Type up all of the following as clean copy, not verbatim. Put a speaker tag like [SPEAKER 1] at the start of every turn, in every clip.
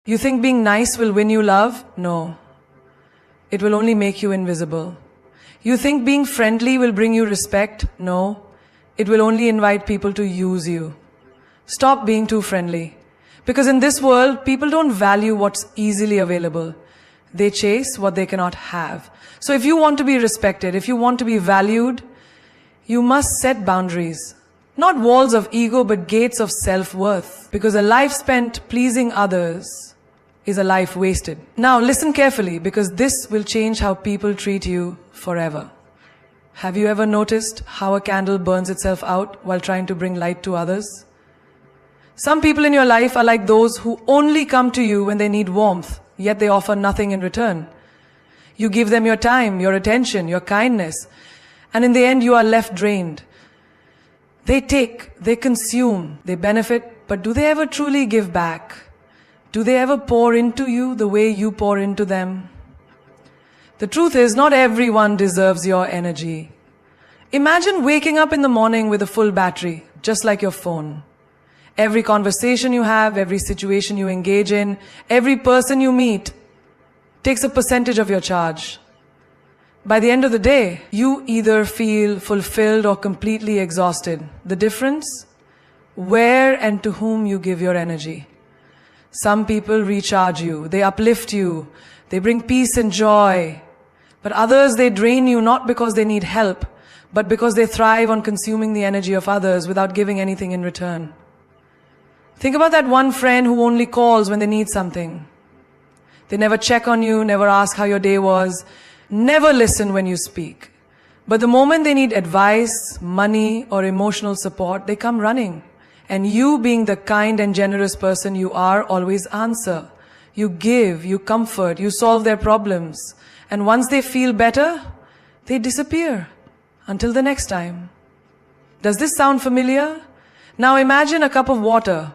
[SPEAKER 1] You think being nice will win you love? No. It will only make you invisible. You think being friendly will bring you respect? No. It will only invite people to use you. Stop being too friendly. Because in this world, people don't value what's easily available. They chase what they cannot have. So if you want to be respected, if you want to be valued, you must set boundaries. Not walls of ego, but gates of self-worth. Because a life spent pleasing others is a life wasted. Now listen carefully, because this will change how people treat you forever. Have you ever noticed how a candle burns itself out while trying to bring light to others? Some people in your life are like those who only come to you when they need warmth, yet they offer nothing in return. You give them your time, your attention, your kindness, and in the end you are left drained. They take, they consume, they benefit, but do they ever truly give back? Do they ever pour into you the way you pour into them? The truth is, not everyone deserves your energy. Imagine waking up in the morning with a full battery, just like your phone. Every conversation you have, every situation you engage in, every person you meet takes a percentage of your charge. By the end of the day, you either feel fulfilled or completely exhausted. The difference? Where and to whom you give your energy. Some people recharge you, they uplift you, they bring peace and joy. But others, they drain you not because they need help, but because they thrive on consuming the energy of others without giving anything in return. Think about that one friend who only calls when they need something. They never check on you, never ask how your day was, never listen when you speak. But the moment they need advice, money, or emotional support, they come running. And you, being the kind and generous person you are, always answer. You give, you comfort, you solve their problems. And once they feel better, they disappear. Until the next time. Does this sound familiar? Now imagine a cup of water.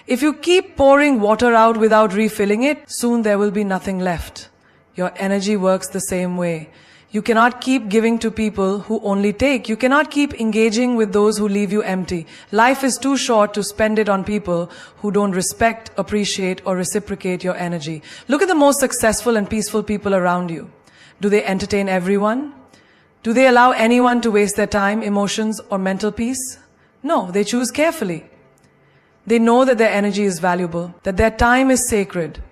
[SPEAKER 1] If you keep pouring water out without refilling it, soon there will be nothing left. Your energy works the same way. You cannot keep giving to people who only take. You cannot keep engaging with those who leave you empty. Life is too short to spend it on people who don't respect, appreciate, or reciprocate your energy. Look at the most successful and peaceful people around you. Do they entertain everyone? Do they allow anyone to waste their time, emotions, or mental peace? No, they choose carefully. They know that their energy is valuable, that their time is sacred.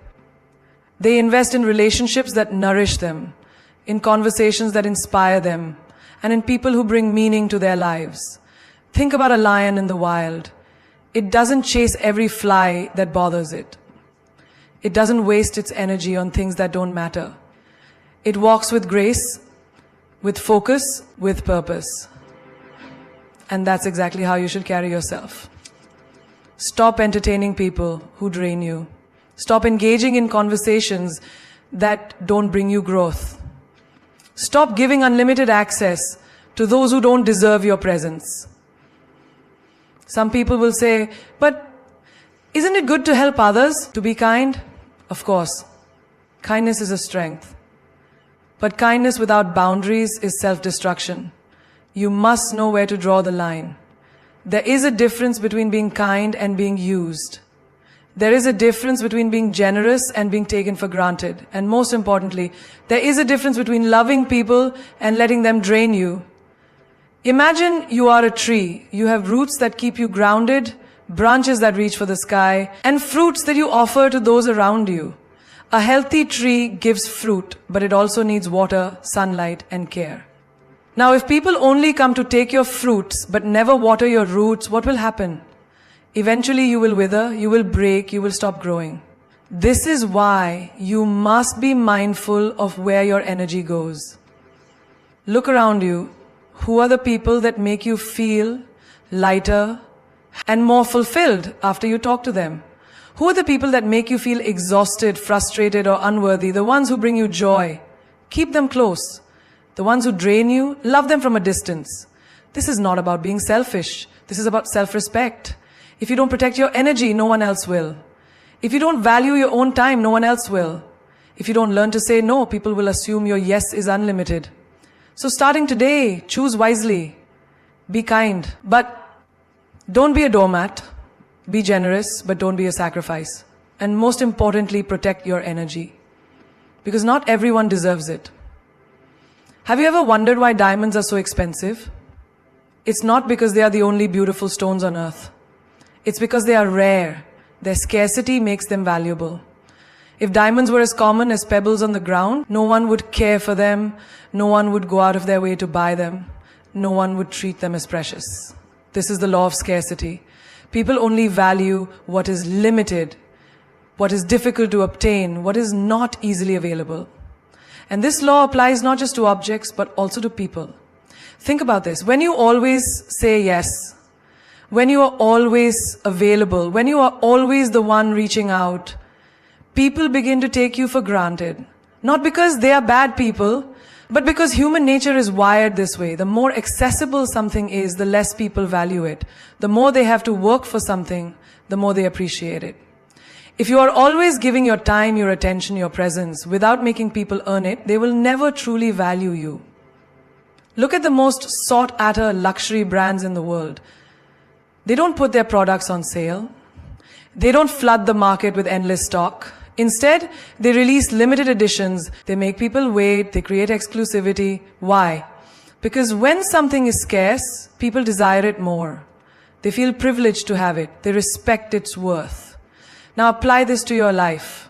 [SPEAKER 1] They invest in relationships that nourish them, in conversations that inspire them, and in people who bring meaning to their lives. Think about a lion in the wild. It doesn't chase every fly that bothers it. It doesn't waste its energy on things that don't matter. It walks with grace, with focus, with purpose. And that's exactly how you should carry yourself. Stop entertaining people who drain you. Stop engaging in conversations that don't bring you growth. Stop giving unlimited access to those who don't deserve your presence. Some people will say, but isn't it good to help others, to be kind? Of course. Kindness is a strength. But kindness without boundaries is self-destruction. You must know where to draw the line. There is a difference between being kind and being used. There is a difference between being generous and being taken for granted. And most importantly, there is a difference between loving people and letting them drain you. Imagine you are a tree. You have roots that keep you grounded, branches that reach for the sky, and fruits that you offer to those around you. A healthy tree gives fruit, but it also needs water, sunlight, and care. Now, if people only come to take your fruits, but never water your roots, what will happen? Eventually you will wither, you will break, you will stop growing. This is why you must be mindful of where your energy goes. Look around you. Who are the people that make you feel lighter and more fulfilled after you talk to them? Who are the people that make you feel exhausted, frustrated, or unworthy? The ones who bring you joy. Keep them close. The ones who drain you, love them from a distance. This is not about being selfish. This is about self-respect. If you don't protect your energy, no one else will. If you don't value your own time, no one else will. If you don't learn to say no, people will assume your yes is unlimited. So starting today, choose wisely. Be kind, but don't be a doormat. Be generous, but don't be a sacrifice. And most importantly, protect your energy. Because not everyone deserves it. Have you ever wondered why diamonds are so expensive? It's not because they are the only beautiful stones on earth. It's because they are rare. Their scarcity makes them valuable. If diamonds were as common as pebbles on the ground, no one would care for them, no one would go out of their way to buy them, no one would treat them as precious. This is the law of scarcity. People only value what is limited, what is difficult to obtain, what is not easily available. And this law applies not just to objects, but also to people. Think about this. When you always say yes, when you are always available, when you are always the one reaching out, people begin to take you for granted. Not because they are bad people, but because human nature is wired this way. The more accessible something is, the less people value it. The more they have to work for something, the more they appreciate it. If you are always giving your time, your attention, your presence, without making people earn it, they will never truly value you. Look at the most sought-after luxury brands in the world. They don't put their products on sale. They don't flood the market with endless stock. Instead, they release limited editions. They make people wait. They create exclusivity. Why? Because when something is scarce, people desire it more. They feel privileged to have it. They respect its worth. Now apply this to your life.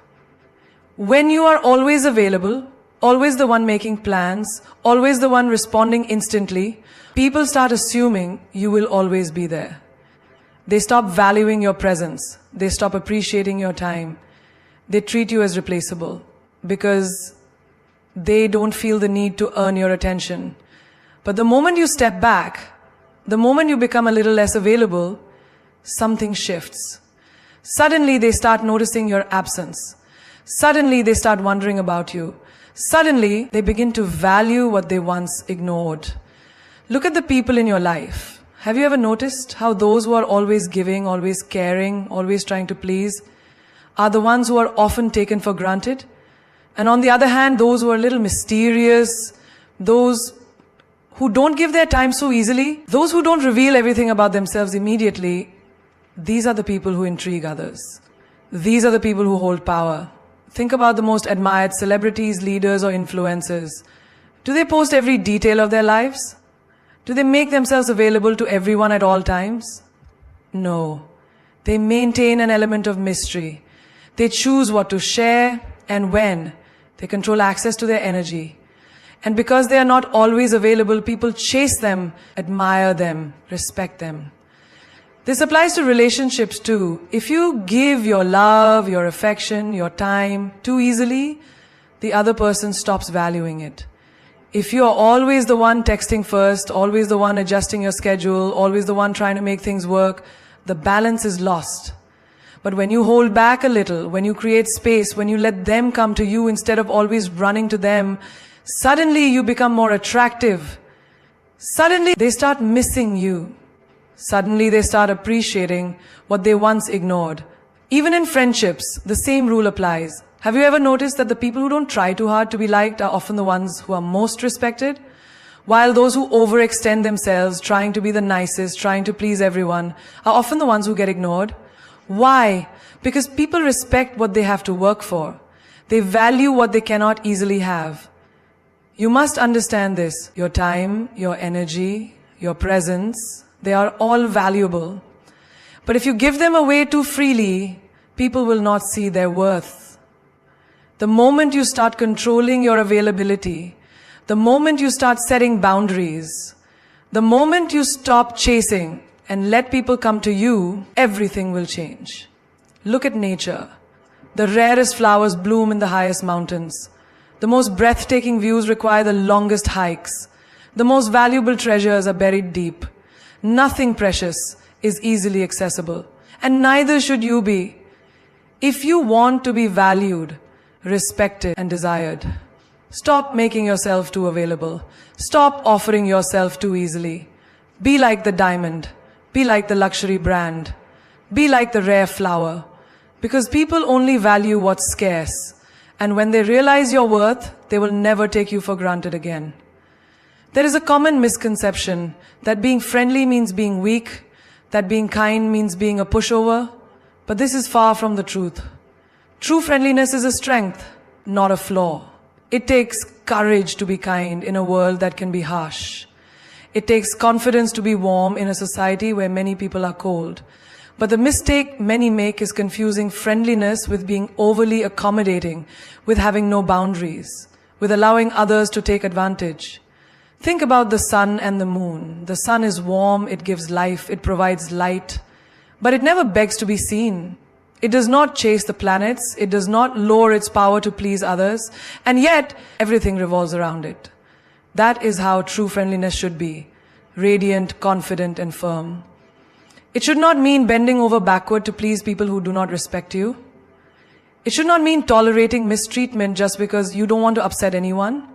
[SPEAKER 1] When you are always available, always the one making plans, always the one responding instantly, people start assuming you will always be there. They stop valuing your presence. They stop appreciating your time. They treat you as replaceable because they don't feel the need to earn your attention. But the moment you step back, the moment you become a little less available, something shifts. Suddenly they start noticing your absence. Suddenly they start wondering about you. Suddenly they begin to value what they once ignored. Look at the people in your life. Have you ever noticed how those who are always giving, always caring, always trying to please, are the ones who are often taken for granted? And on the other hand, those who are a little mysterious, those who don't give their time so easily, those who don't reveal everything about themselves immediately, these are the people who intrigue others. These are the people who hold power. Think about the most admired celebrities, leaders, or influencers. Do they post every detail of their lives? Do they make themselves available to everyone at all times? No. They maintain an element of mystery. They choose what to share and when. They control access to their energy. And because they are not always available, people chase them, admire them, respect them. This applies to relationships too. If you give your love, your affection, your time too easily, the other person stops valuing it. If you are always the one texting first, always the one adjusting your schedule, always the one trying to make things work, the balance is lost. But when you hold back a little, when you create space, when you let them come to you instead of always running to them, suddenly you become more attractive. Suddenly they start missing you. Suddenly they start appreciating what they once ignored. Even in friendships, the same rule applies. Have you ever noticed that the people who don't try too hard to be liked are often the ones who are most respected? While those who overextend themselves, trying to be the nicest, trying to please everyone, are often the ones who get ignored. Why? Because people respect what they have to work for. They value what they cannot easily have. You must understand this. Your time, your energy, your presence, they are all valuable. But if you give them away too freely, people will not see their worth. The moment you start controlling your availability, the moment you start setting boundaries, the moment you stop chasing and let people come to you, everything will change. Look at nature. The rarest flowers bloom in the highest mountains. The most breathtaking views require the longest hikes. The most valuable treasures are buried deep. Nothing precious is easily accessible, and neither should you be. If you want to be valued, respected, and desired, stop making yourself too available. Stop offering yourself too easily. Be like the diamond. Be like the luxury brand. Be like the rare flower. Because people only value what's scarce. And when they realize your worth, they will never take you for granted again. There is a common misconception that being friendly means being weak, that being kind means being a pushover, but this is far from the truth. True friendliness is a strength, not a flaw. It takes courage to be kind in a world that can be harsh. It takes confidence to be warm in a society where many people are cold. But the mistake many make is confusing friendliness with being overly accommodating, with having no boundaries, with allowing others to take advantage. Think about the sun and the moon. The sun is warm, it gives life, it provides light, but it never begs to be seen. It does not chase the planets, it does not lower its power to please others, and yet everything revolves around it. That is how true friendliness should be, radiant, confident, and firm. It should not mean bending over backward to please people who do not respect you. It should not mean tolerating mistreatment just because you don't want to upset anyone.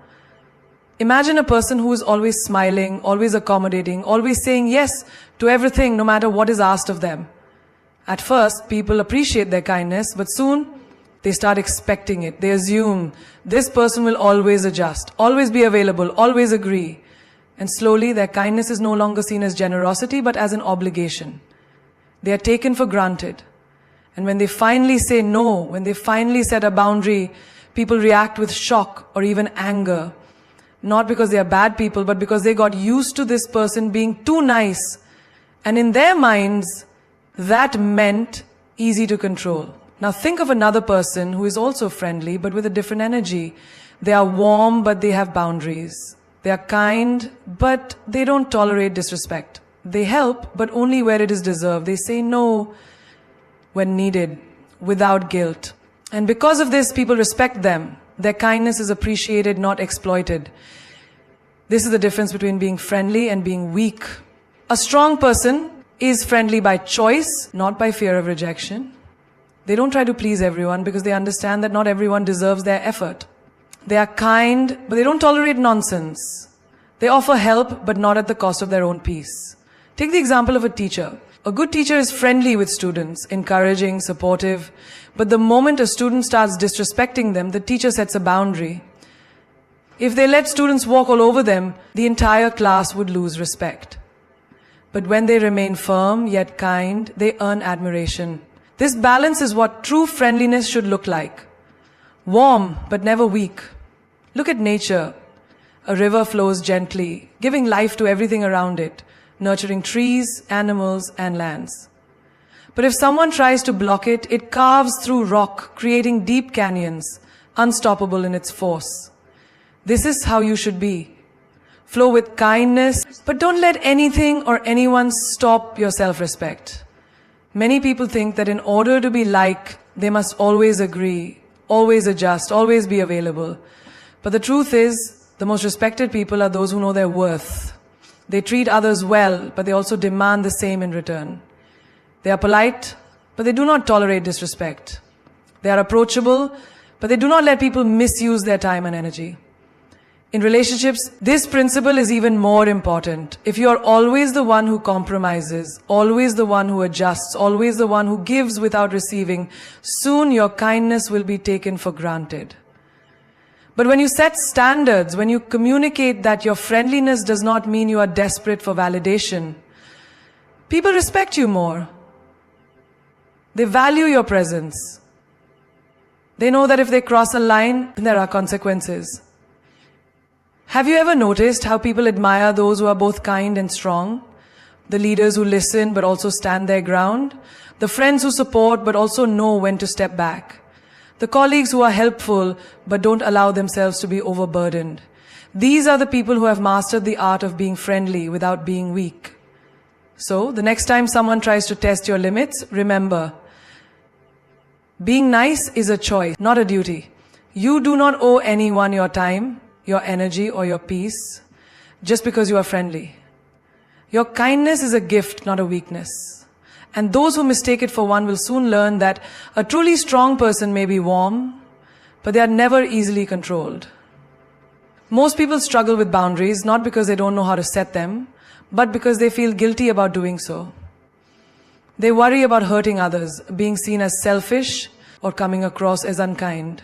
[SPEAKER 1] Imagine a person who is always smiling, always accommodating, always saying yes to everything no matter what is asked of them. At first, people appreciate their kindness, but soon they start expecting it. They assume this person will always adjust, always be available, always agree. And slowly their kindness is no longer seen as generosity but as an obligation. They are taken for granted. And when they finally say no, when they finally set a boundary, people react with shock or even anger. Not because they are bad people, but because they got used to this person being too nice. And in their minds, that meant easy to control. Now think of another person who is also friendly, but with a different energy. They are warm, but they have boundaries. They are kind, but they don't tolerate disrespect. They help, but only where it is deserved. They say no when needed, without guilt. And because of this, people respect them. Their kindness is appreciated, not exploited. This is the difference between being friendly and being weak. A strong person is friendly by choice, not by fear of rejection. They don't try to please everyone because they understand that not everyone deserves their effort. They are kind, but they don't tolerate nonsense. They offer help, but not at the cost of their own peace. Take the example of a teacher. A good teacher is friendly with students, encouraging, supportive. But the moment a student starts disrespecting them, the teacher sets a boundary. If they let students walk all over them, the entire class would lose respect. But when they remain firm yet kind, they earn admiration. This balance is what true friendliness should look like. Warm, but never weak. Look at nature. A river flows gently, giving life to everything around it, nurturing trees, animals, and lands. But if someone tries to block it, it carves through rock, creating deep canyons, unstoppable in its force. This is how you should be. Flow with kindness, but don't let anything or anyone stop your self-respect. Many people think that in order to be liked, they must always agree, always adjust, always be available. But the truth is, the most respected people are those who know their worth. They treat others well, but they also demand the same in return. They are polite, but they do not tolerate disrespect. They are approachable, but they do not let people misuse their time and energy. In relationships, this principle is even more important. If you are always the one who compromises, always the one who adjusts, always the one who gives without receiving, soon your kindness will be taken for granted. But when you set standards, when you communicate that your friendliness does not mean you are desperate for validation, people respect you more. They value your presence. They know that if they cross a line, there are consequences. Have you ever noticed how people admire those who are both kind and strong? The leaders who listen but also stand their ground? The friends who support but also know when to step back? The colleagues who are helpful but don't allow themselves to be overburdened? These are the people who have mastered the art of being friendly without being weak. So, the next time someone tries to test your limits, remember, being nice is a choice, not a duty. You do not owe anyone your time, your energy, or your peace just because you are friendly. Your kindness is a gift, not a weakness. And those who mistake it for one will soon learn that a truly strong person may be warm, but they are never easily controlled. Most people struggle with boundaries not because they don't know how to set them, but because they feel guilty about doing so. They worry about hurting others, being seen as selfish, or coming across as unkind.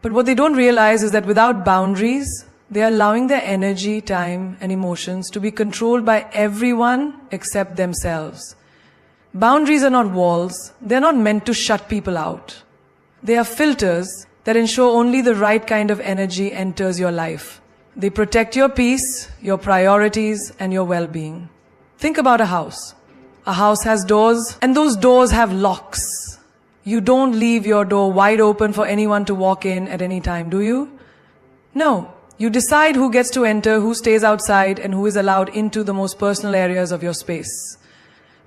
[SPEAKER 1] But what they don't realize is that without boundaries, they are allowing their energy, time, and emotions to be controlled by everyone except themselves. Boundaries are not walls. They're not meant to shut people out. They are filters that ensure only the right kind of energy enters your life. They protect your peace, your priorities, and your well-being. Think about a house. A house has doors, and those doors have locks. You don't leave your door wide open for anyone to walk in at any time, do you? No. You decide who gets to enter, who stays outside, and who is allowed into the most personal areas of your space.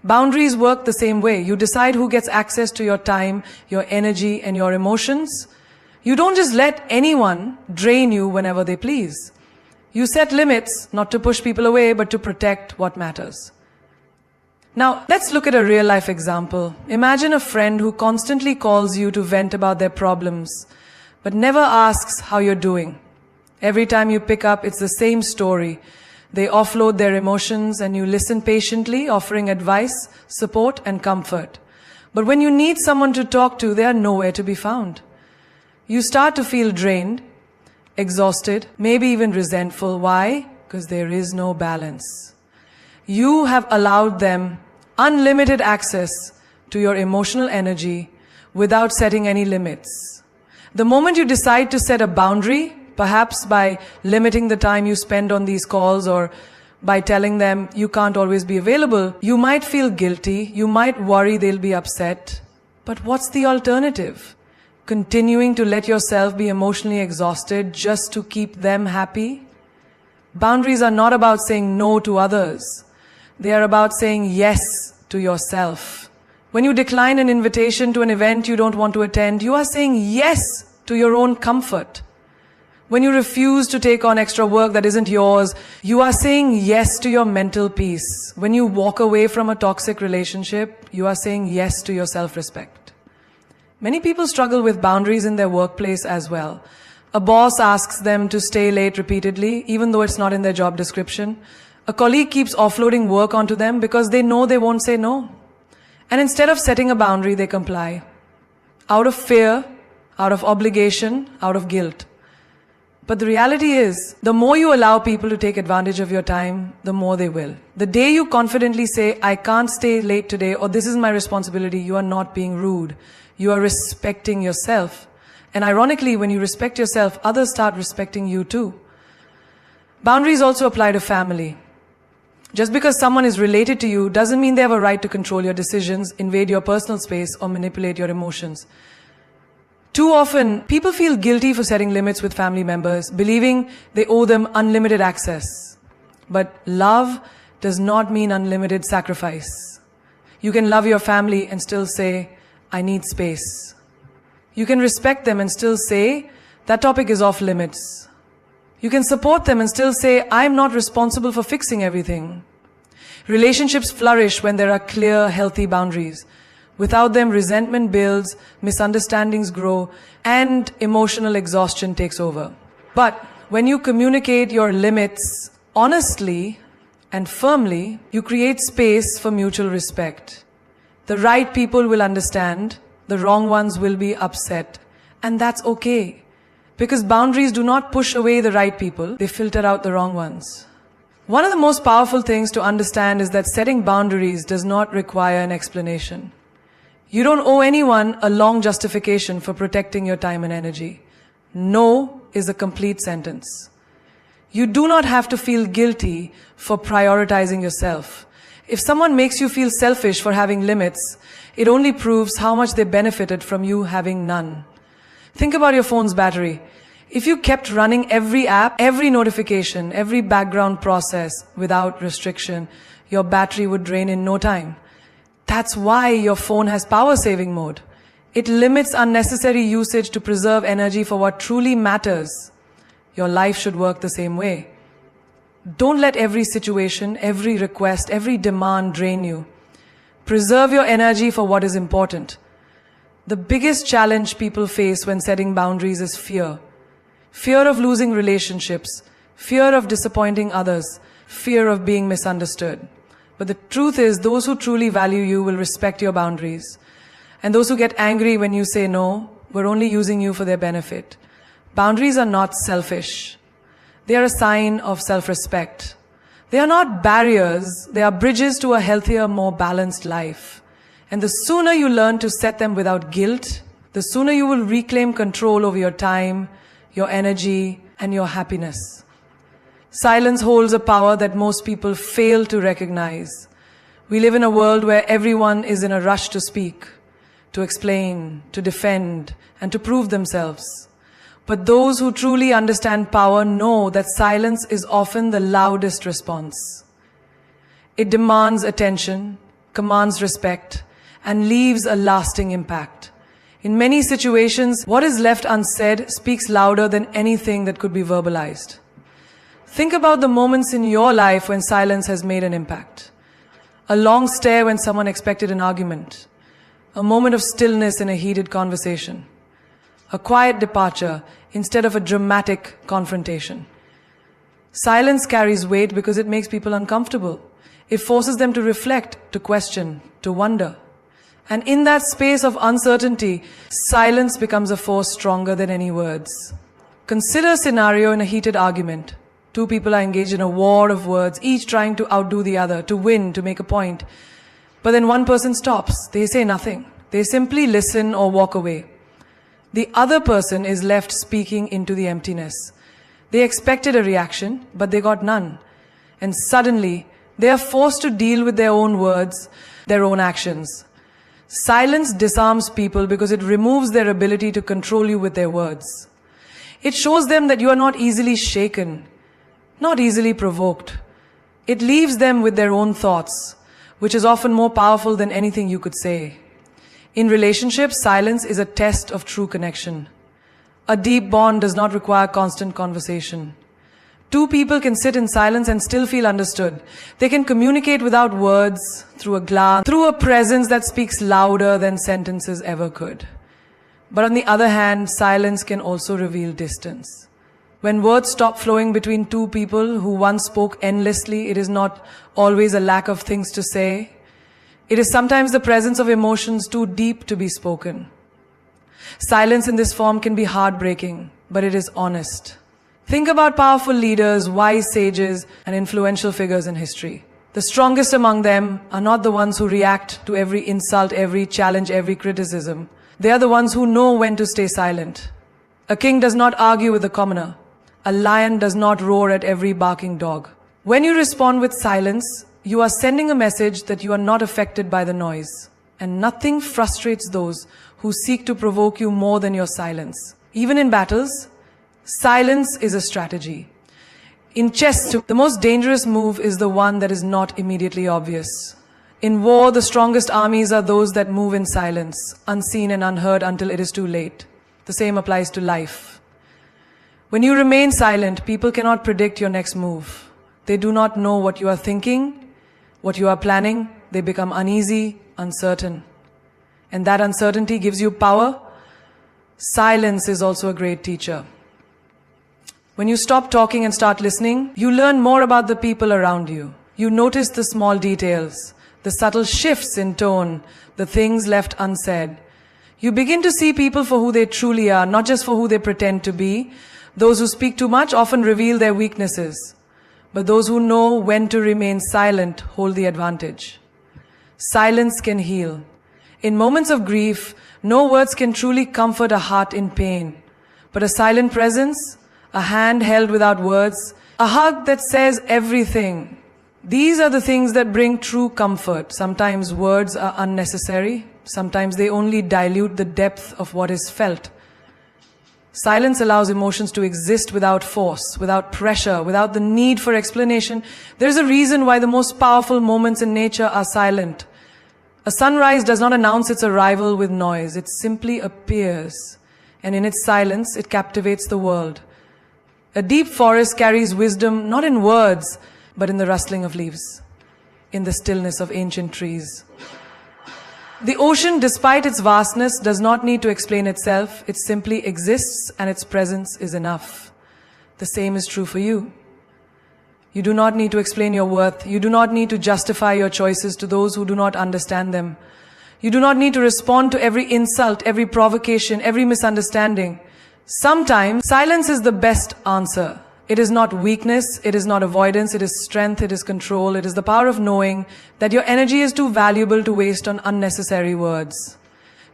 [SPEAKER 1] Boundaries work the same way. You decide who gets access to your time, your energy, and your emotions. You don't just let anyone drain you whenever they please. You set limits, not to push people away, but to protect what matters. Now, let's look at a real-life example. Imagine a friend who constantly calls you to vent about their problems, but never asks how you're doing. Every time you pick up, it's the same story. They offload their emotions and you listen patiently, offering advice, support, and comfort. But when you need someone to talk to, they are nowhere to be found. You start to feel drained, exhausted, maybe even resentful. Why? Because there is no balance. You have allowed them unlimited access to your emotional energy without setting any limits. The moment you decide to set a boundary, perhaps by limiting the time you spend on these calls or by telling them you can't always be available, you might feel guilty, you might worry they'll be upset. But what's the alternative? Continuing to let yourself be emotionally exhausted just to keep them happy? Boundaries are not about saying no to others. They are about saying yes to yourself. When you decline an invitation to an event you don't want to attend, you are saying yes to your own comfort. When you refuse to take on extra work that isn't yours, you are saying yes to your mental peace. When you walk away from a toxic relationship, you are saying yes to your self-respect. Many people struggle with boundaries in their workplace as well. A boss asks them to stay late repeatedly, even though it's not in their job description. A colleague keeps offloading work onto them because they know they won't say no. And instead of setting a boundary, they comply. Out of fear, out of obligation, out of guilt. But the reality is, the more you allow people to take advantage of your time, the more they will. The day you confidently say, I can't stay late today, or this is my responsibility, you are not being rude. You are respecting yourself. And ironically, when you respect yourself, others start respecting you too. Boundaries also apply to family. Just because someone is related to you doesn't mean they have a right to control your decisions, invade your personal space, or manipulate your emotions. Too often, people feel guilty for setting limits with family members, believing they owe them unlimited access. But love does not mean unlimited sacrifice. You can love your family and still say, I need space. You can respect them and still say, that topic is off limits. You can support them and still say, I'm not responsible for fixing everything. Relationships flourish when there are clear, healthy boundaries. Without them, resentment builds, misunderstandings grow, and emotional exhaustion takes over. But when you communicate your limits honestly and firmly, you create space for mutual respect. The right people will understand, the wrong ones will be upset. And that's okay. Because boundaries do not push away the right people, they filter out the wrong ones. One of the most powerful things to understand is that setting boundaries does not require an explanation. You don't owe anyone a long justification for protecting your time and energy. No is a complete sentence. You do not have to feel guilty for prioritizing yourself. If someone makes you feel selfish for having limits, it only proves how much they benefited from you having none. Think about your phone's battery. If you kept running every app, every notification, every background process without restriction, your battery would drain in no time. That's why your phone has power saving mode. It limits unnecessary usage to preserve energy for what truly matters. Your life should work the same way. Don't let every situation, every request, every demand drain you. Preserve your energy for what is important. The biggest challenge people face when setting boundaries is fear. Fear of losing relationships, fear of disappointing others, fear of being misunderstood. But the truth is, those who truly value you will respect your boundaries. And those who get angry when you say no, we're only using you for their benefit. Boundaries are not selfish. They are a sign of self-respect. They are not barriers, they are bridges to a healthier, more balanced life. And the sooner you learn to set them without guilt, the sooner you will reclaim control over your time, your energy, and your happiness. Silence holds a power that most people fail to recognize. We live in a world where everyone is in a rush to speak, to explain, to defend, and to prove themselves. But those who truly understand power know that silence is often the loudest response. It demands attention, commands respect, and leaves a lasting impact. In many situations, what is left unsaid speaks louder than anything that could be verbalized. Think about the moments in your life when silence has made an impact. A long stare when someone expected an argument. A moment of stillness in a heated conversation. A quiet departure instead of a dramatic confrontation. Silence carries weight because it makes people uncomfortable. It forces them to reflect, to question, to wonder. And in that space of uncertainty, silence becomes a force stronger than any words. Consider a scenario in a heated argument. Two people are engaged in a war of words, each trying to outdo the other, to win, to make a point. But then one person stops. They say nothing. They simply listen or walk away. The other person is left speaking into the emptiness. They expected a reaction, but they got none. And suddenly, they are forced to deal with their own words, their own actions. Silence disarms people because it removes their ability to control you with their words. It shows them that you are not easily shaken, not easily provoked. It leaves them with their own thoughts, which is often more powerful than anything you could say. In relationships, silence is a test of true connection. A deep bond does not require constant conversation. Two people can sit in silence and still feel understood. They can communicate without words, through a glance, through a presence that speaks louder than sentences ever could. But on the other hand, silence can also reveal distance. When words stop flowing between two people who once spoke endlessly, it is not always a lack of things to say. It is sometimes the presence of emotions too deep to be spoken. Silence in this form can be heartbreaking, but it is honest. Think about powerful leaders, wise sages, and influential figures in history. The strongest among them are not the ones who react to every insult, every challenge, every criticism. They are the ones who know when to stay silent. A king does not argue with the commoner. A lion does not roar at every barking dog. When you respond with silence, you are sending a message that you are not affected by the noise. And nothing frustrates those who seek to provoke you more than your silence. Even in battles, silence is a strategy. In chess, the most dangerous move is the one that is not immediately obvious. In war, the strongest armies are those that move in silence, unseen and unheard until it is too late. The same applies to life. When you remain silent, people cannot predict your next move. They do not know what you are thinking, what you are planning. They become uneasy, uncertain. And that uncertainty gives you power. Silence is also a great teacher. When you stop talking and start listening, you learn more about the people around you. You notice the small details, the subtle shifts in tone, the things left unsaid. You begin to see people for who they truly are, not just for who they pretend to be. Those who speak too much often reveal their weaknesses, but those who know when to remain silent hold the advantage. Silence can heal. In moments of grief, no words can truly comfort a heart in pain, but a silent presence, a hand held without words, a hug that says everything. These are the things that bring true comfort. Sometimes words are unnecessary. Sometimes they only dilute the depth of what is felt. Silence allows emotions to exist without force, without pressure, without the need for explanation. There's a reason why the most powerful moments in nature are silent. A sunrise does not announce its arrival with noise. It simply appears. And in its silence, it captivates the world. A deep forest carries wisdom not in words, but in the rustling of leaves, in the stillness of ancient trees. The ocean, despite its vastness, does not need to explain itself. It simply exists, and its presence is enough. The same is true for you. You do not need to explain your worth. You do not need to justify your choices to those who do not understand them. You do not need to respond to every insult, every provocation, every misunderstanding. Sometimes, silence is the best answer. It is not weakness, it is not avoidance, it is strength, it is control, it is the power of knowing that your energy is too valuable to waste on unnecessary words.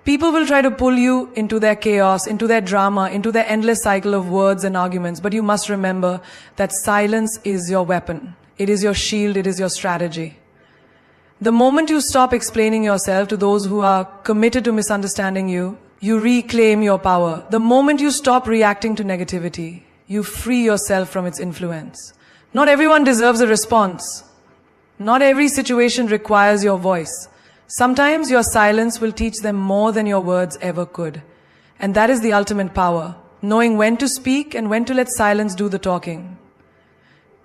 [SPEAKER 1] People will try to pull you into their chaos, into their drama, into their endless cycle of words and arguments, but you must remember that silence is your weapon. It is your shield, it is your strategy. The moment you stop explaining yourself to those who are committed to misunderstanding you, you reclaim your power. The moment you stop reacting to negativity, you free yourself from its influence. Not everyone deserves a response. Not every situation requires your voice. Sometimes your silence will teach them more than your words ever could. And that is the ultimate power, knowing when to speak and when to let silence do the talking.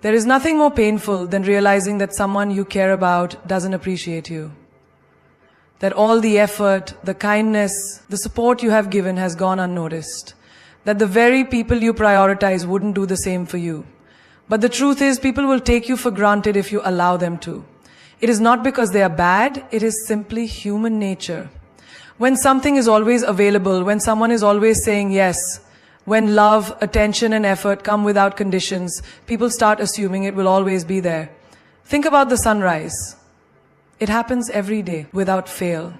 [SPEAKER 1] There is nothing more painful than realizing that someone you care about doesn't appreciate you. That all the effort, the kindness, the support you have given has gone unnoticed. That the very people you prioritize wouldn't do the same for you. But the truth is, people will take you for granted if you allow them to. It is not because they are bad, it is simply human nature. When something is always available, when someone is always saying yes, when love, attention and effort come without conditions, people start assuming it will always be there. Think about the sunrise. It happens every day, without fail.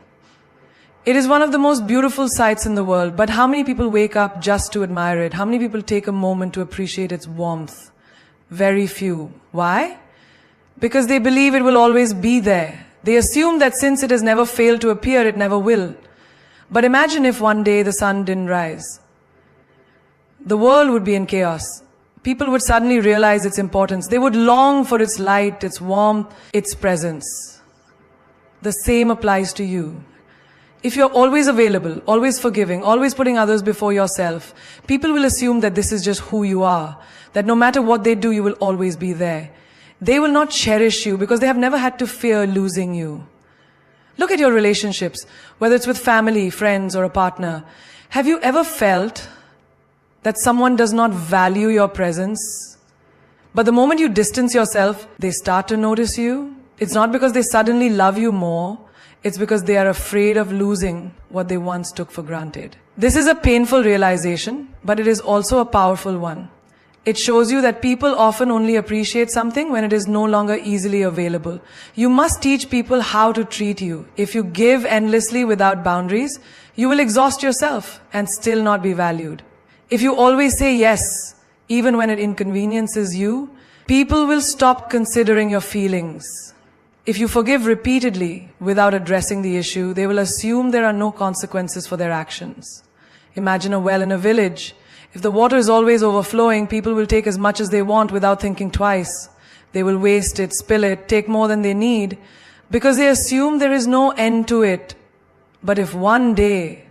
[SPEAKER 1] It is one of the most beautiful sights in the world, but how many people wake up just to admire it? How many people take a moment to appreciate its warmth? Very few. Why? Because they believe it will always be there. They assume that since it has never failed to appear, it never will. But imagine if one day the sun didn't rise. The world would be in chaos. People would suddenly realize its importance. They would long for its light, its warmth, its presence. The same applies to you. If you're always available, always forgiving, always putting others before yourself, people will assume that this is just who you are, that no matter what they do, you will always be there. They will not cherish you because they have never had to fear losing you. Look at your relationships, whether it's with family, friends, or a partner. Have you ever felt that someone does not value your presence? But the moment you distance yourself, they start to notice you. It's not because they suddenly love you more. It's because they are afraid of losing what they once took for granted. This is a painful realization, but it is also a powerful one. It shows you that people often only appreciate something when it is no longer easily available. You must teach people how to treat you. If you give endlessly without boundaries, you will exhaust yourself and still not be valued. If you always say yes, even when it inconveniences you, people will stop considering your feelings. If you forgive repeatedly without addressing the issue, they will assume there are no consequences for their actions. Imagine a well in a village. If the water is always overflowing, people will take as much as they want without thinking twice. They will waste it, spill it, take more than they need, because they assume there is no end to it. But if one day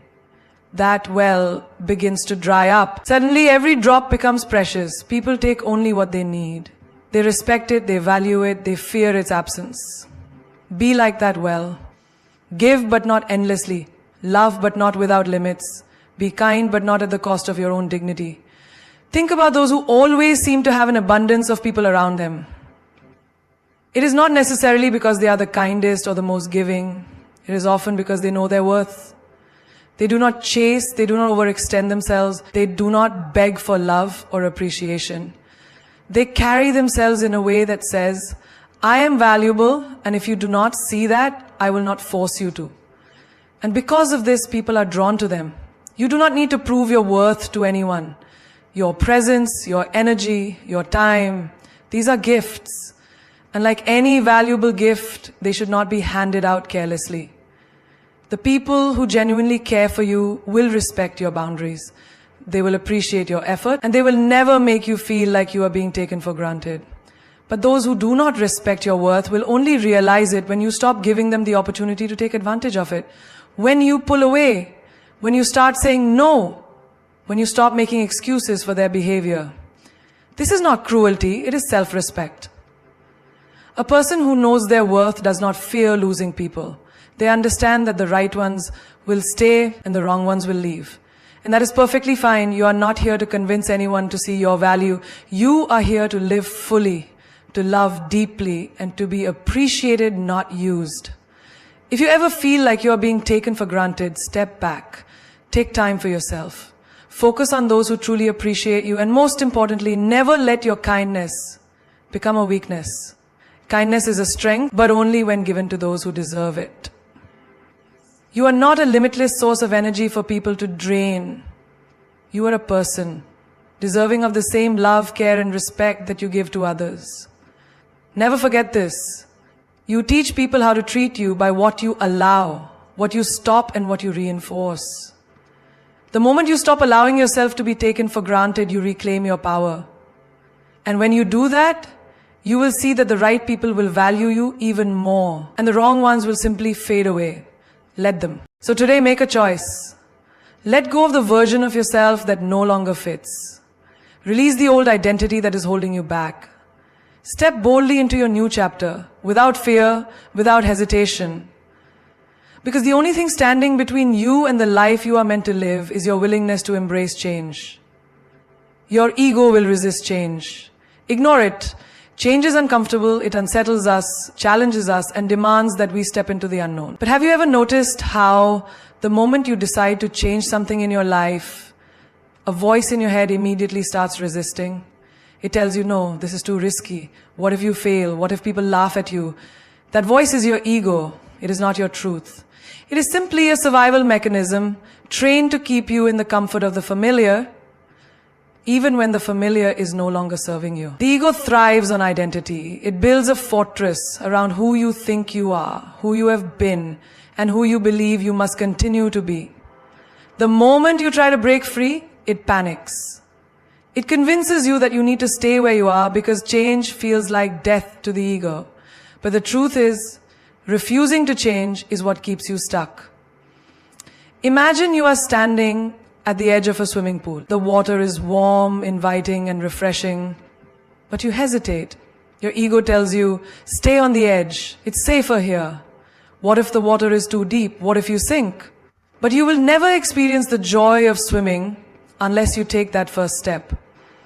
[SPEAKER 1] that well begins to dry up, suddenly every drop becomes precious. People take only what they need. They respect it, they value it, they fear its absence. Be like that well. Give but not endlessly. Love but not without limits. Be kind but not at the cost of your own dignity. Think about those who always seem to have an abundance of people around them. It is not necessarily because they are the kindest or the most giving. It is often because they know their worth. They do not chase, they do not overextend themselves. They do not beg for love or appreciation. They carry themselves in a way that says, I am valuable, and if you do not see that, I will not force you to. And because of this, people are drawn to them. You do not need to prove your worth to anyone. Your presence, your energy, your time, these are gifts. And like any valuable gift, they should not be handed out carelessly. The people who genuinely care for you will respect your boundaries. They will appreciate your effort, and they will never make you feel like you are being taken for granted. But those who do not respect your worth will only realize it when you stop giving them the opportunity to take advantage of it. When you pull away, when you start saying no, when you stop making excuses for their behavior. This is not cruelty, it is self-respect. A person who knows their worth does not fear losing people. They understand that the right ones will stay and the wrong ones will leave. And that is perfectly fine. You are not here to convince anyone to see your value. You are here to live fully, to love deeply, and to be appreciated, not used. If you ever feel like you are being taken for granted, step back. Take time for yourself. Focus on those who truly appreciate you, and most importantly, never let your kindness become a weakness. Kindness is a strength, but only when given to those who deserve it. You are not a limitless source of energy for people to drain. You are a person, deserving of the same love, care, and respect that you give to others. Never forget this. You teach people how to treat you by what you allow, what you stop, and what you reinforce. The moment you stop allowing yourself to be taken for granted, you reclaim your power. And when you do that, you will see that the right people will value you even more, and the wrong ones will simply fade away. Let them. So today, make a choice. Let go of the version of yourself that no longer fits. Release the old identity that is holding you back. Step boldly into your new chapter, without fear, without hesitation. Because the only thing standing between you and the life you are meant to live is your willingness to embrace change. Your ego will resist change. Ignore it. Change is uncomfortable, it unsettles us, challenges us, and demands that we step into the unknown. But have you ever noticed how the moment you decide to change something in your life, a voice in your head immediately starts resisting? It tells you, no, this is too risky. What if you fail? What if people laugh at you? That voice is your ego. It is not your truth. It is simply a survival mechanism trained to keep you in the comfort of the familiar, even when the familiar is no longer serving you. The ego thrives on identity. It builds a fortress around who you think you are, who you have been, and who you believe you must continue to be. The moment you try to break free, it panics. It convinces you that you need to stay where you are because change feels like death to the ego. But the truth is, refusing to change is what keeps you stuck. Imagine you are standing at the edge of a swimming pool. The water is warm, inviting, and refreshing, but you hesitate. Your ego tells you, stay on the edge. It's safer here. What if the water is too deep? What if you sink? But you will never experience the joy of swimming unless you take that first step.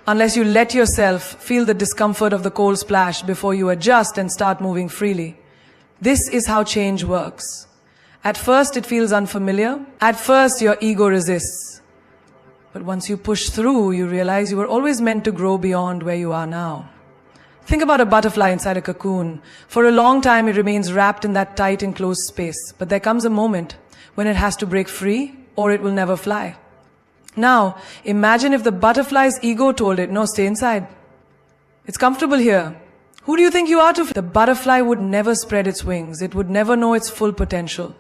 [SPEAKER 1] Unless you let yourself feel the discomfort of the cold splash before you adjust and start moving freely. This is how change works. At first, it feels unfamiliar. At first, your ego resists. But once you push through, you realize you were always meant to grow beyond where you are now. Think about a butterfly inside a cocoon. For a long time, it remains wrapped in that tight enclosed space. But there comes a moment when it has to break free or it will never fly. Now, imagine if the butterfly's ego told it, no, stay inside. It's comfortable here. Who do you think you are to? The butterfly would never spread its wings. It would never know its full potential.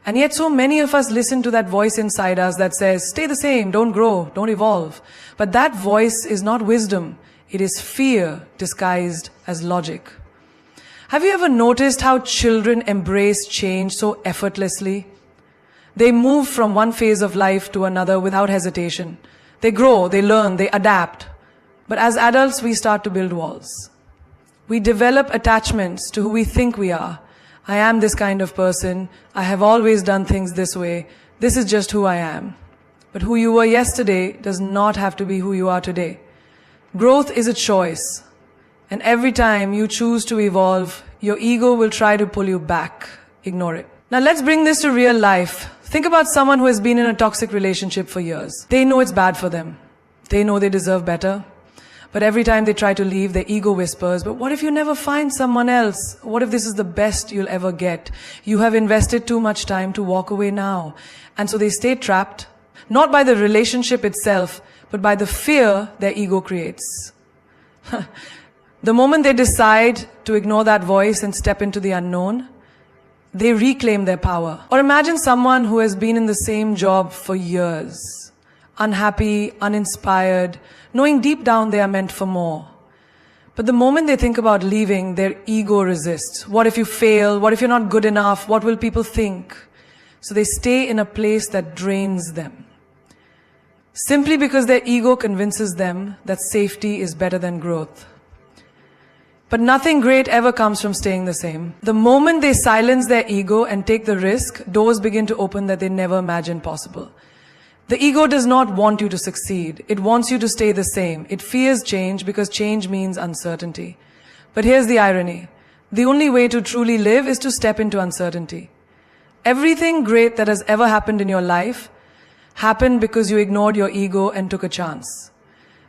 [SPEAKER 1] And yet so many of us listen to that voice inside us that says, stay the same, don't grow, don't evolve. But that voice is not wisdom. It is fear disguised as logic. Have you ever noticed how children embrace change so effortlessly? They move from one phase of life to another without hesitation. They grow, they learn, they adapt. But as adults, we start to build walls. We develop attachments to who we think we are. I am this kind of person. I have always done things this way. This is just who I am. But who you were yesterday does not have to be who you are today. Growth is a choice. And every time you choose to evolve, your ego will try to pull you back. Ignore it. Now let's bring this to real life. Think about someone who has been in a toxic relationship for years. They know it's bad for them. They know they deserve better. But every time they try to leave, their ego whispers, but what if you never find someone else? What if this is the best you'll ever get? You have invested too much time to walk away now. And so they stay trapped, not by the relationship itself, but by the fear their ego creates. The moment they decide to ignore that voice and step into the unknown, they reclaim their power. Or imagine someone who has been in the same job for years, unhappy, uninspired, knowing deep down they are meant for more. But the moment they think about leaving, their ego resists. What if you fail? What if you're not good enough? What will people think? So they stay in a place that drains them. Simply because their ego convinces them that safety is better than growth. But nothing great ever comes from staying the same. The moment they silence their ego and take the risk, doors begin to open that they never imagined possible. The ego does not want you to succeed. It wants you to stay the same. It fears change because change means uncertainty. But here's the irony. The only way to truly live is to step into uncertainty. Everything great that has ever happened in your life happened because you ignored your ego and took a chance.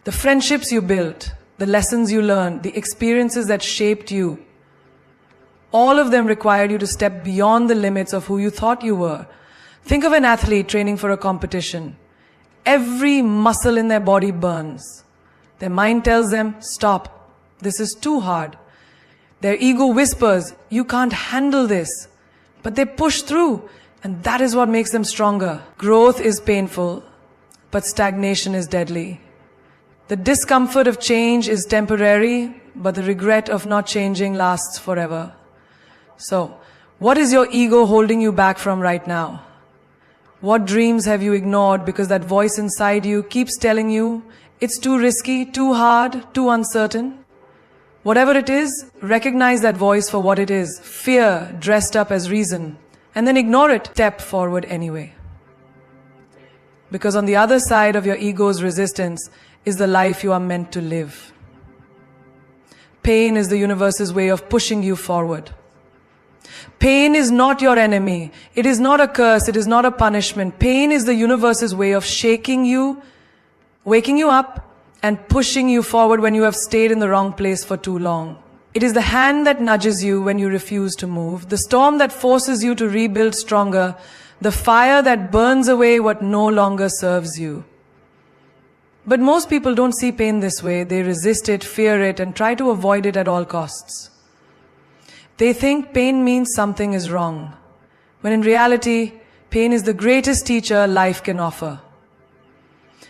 [SPEAKER 1] The friendships you built, the lessons you learned, the experiences that shaped you, all of them required you to step beyond the limits of who you thought you were. Think of an athlete training for a competition. Every muscle in their body burns. Their mind tells them, stop, this is too hard. Their ego whispers, you can't handle this. But they push through, and that is what makes them stronger. Growth is painful, but stagnation is deadly. The discomfort of change is temporary, but the regret of not changing lasts forever. So, what is your ego holding you back from right now? What dreams have you ignored because that voice inside you keeps telling you it's too risky, too hard, too uncertain? Whatever it is, recognize that voice for what it is, fear dressed up as reason, and then ignore it, step forward anyway. Because on the other side of your ego's resistance is the life you are meant to live. Pain is the universe's way of pushing you forward. Pain is not your enemy. It is not a curse. It is not a punishment. Pain is the universe's way of shaking you, waking you up, and pushing you forward when you have stayed in the wrong place for too long. It is the hand that nudges you when you refuse to move, the storm that forces you to rebuild stronger, the fire that burns away what no longer serves you. But most people don't see pain this way. They resist it, fear it, and try to avoid it at all costs. They think pain means something is wrong, when in reality, pain is the greatest teacher life can offer.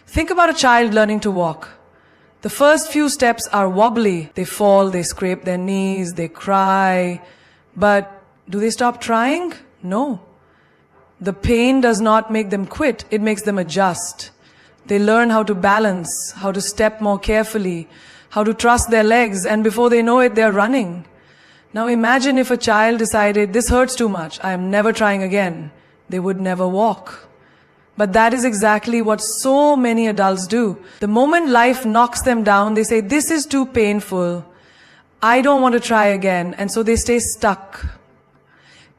[SPEAKER 1] Think about a child learning to walk. The first few steps are wobbly. They fall, they scrape their knees, they cry. But do they stop trying? No. The pain does not make them quit, it makes them adjust. They learn how to balance, how to step more carefully, how to trust their legs, and before they know it, they're running. Now imagine if a child decided, this hurts too much, I am never trying again. They would never walk. But that is exactly what so many adults do. The moment life knocks them down, they say, this is too painful. I don't want to try again. And so they stay stuck.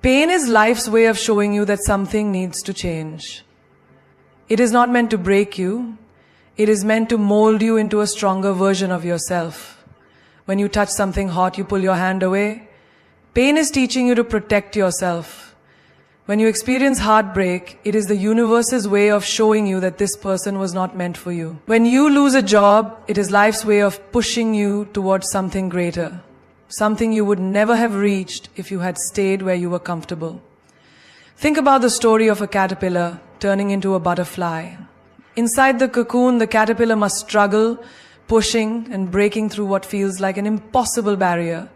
[SPEAKER 1] Pain is life's way of showing you that something needs to change. It is not meant to break you. It is meant to mold you into a stronger version of yourself. When you touch something hot, you pull your hand away. Pain is teaching you to protect yourself. When you experience heartbreak, it is the universe's way of showing you that this person was not meant for you. When you lose a job, it is life's way of pushing you towards something greater. Something you would never have reached if you had stayed where you were comfortable. Think about the story of a caterpillar turning into a butterfly. Inside the cocoon, the caterpillar must struggle, pushing and breaking through what feels like an impossible barrier.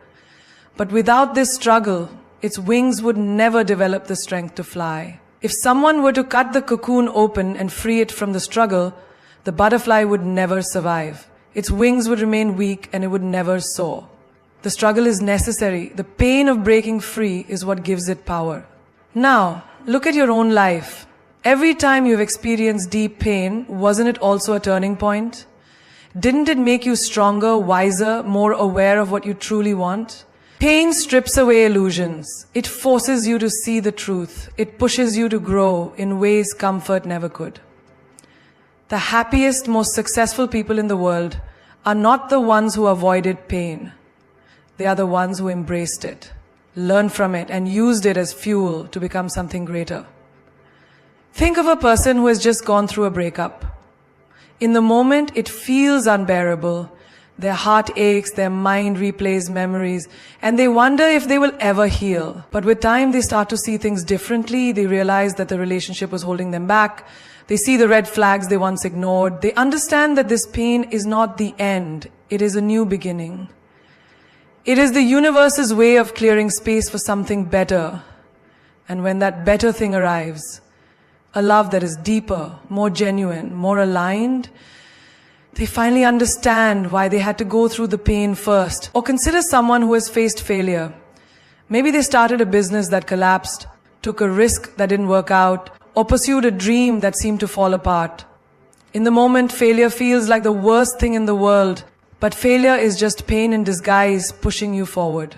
[SPEAKER 1] But without this struggle, its wings would never develop the strength to fly. If someone were to cut the cocoon open and free it from the struggle, the butterfly would never survive. Its wings would remain weak and it would never soar. The struggle is necessary. The pain of breaking free is what gives it power. Now, look at your own life. Every time you've experienced deep pain, wasn't it also a turning point? Didn't it make you stronger, wiser, more aware of what you truly want? Pain strips away illusions. It forces you to see the truth. It pushes you to grow in ways comfort never could. The happiest, most successful people in the world are not the ones who avoided pain. They are the ones who embraced it, learned from it, and used it as fuel to become something greater. Think of a person who has just gone through a breakup. In the moment, it feels unbearable. Their heart aches, their mind replays memories, and they wonder if they will ever heal. But with time, they start to see things differently. They realize that the relationship was holding them back. They see the red flags they once ignored. They understand that this pain is not the end. It is a new beginning. It is the universe's way of clearing space for something better. And when that better thing arrives, a love that is deeper, more genuine, more aligned, they finally understand why they had to go through the pain first. Or consider someone who has faced failure. Maybe they started a business that collapsed, took a risk that didn't work out, or pursued a dream that seemed to fall apart. In the moment, failure feels like the worst thing in the world, but failure is just pain in disguise pushing you forward.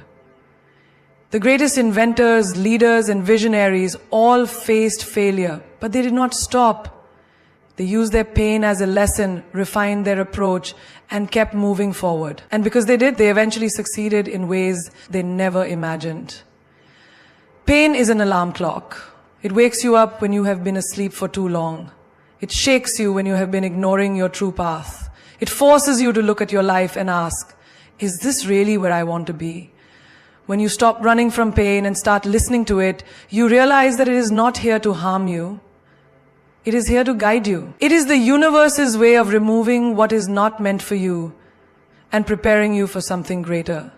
[SPEAKER 1] The greatest inventors, leaders, and visionaries all faced failure, but they did not stop. They used their pain as a lesson, refined their approach, and kept moving forward. And because they did, they eventually succeeded in ways they never imagined. Pain is an alarm clock. It wakes you up when you have been asleep for too long. It shakes you when you have been ignoring your true path. It forces you to look at your life and ask, is this really where I want to be? When you stop running from pain and start listening to it, you realize that it is not here to harm you. It is here to guide you. It is the universe's way of removing what is not meant for you and preparing you for something greater.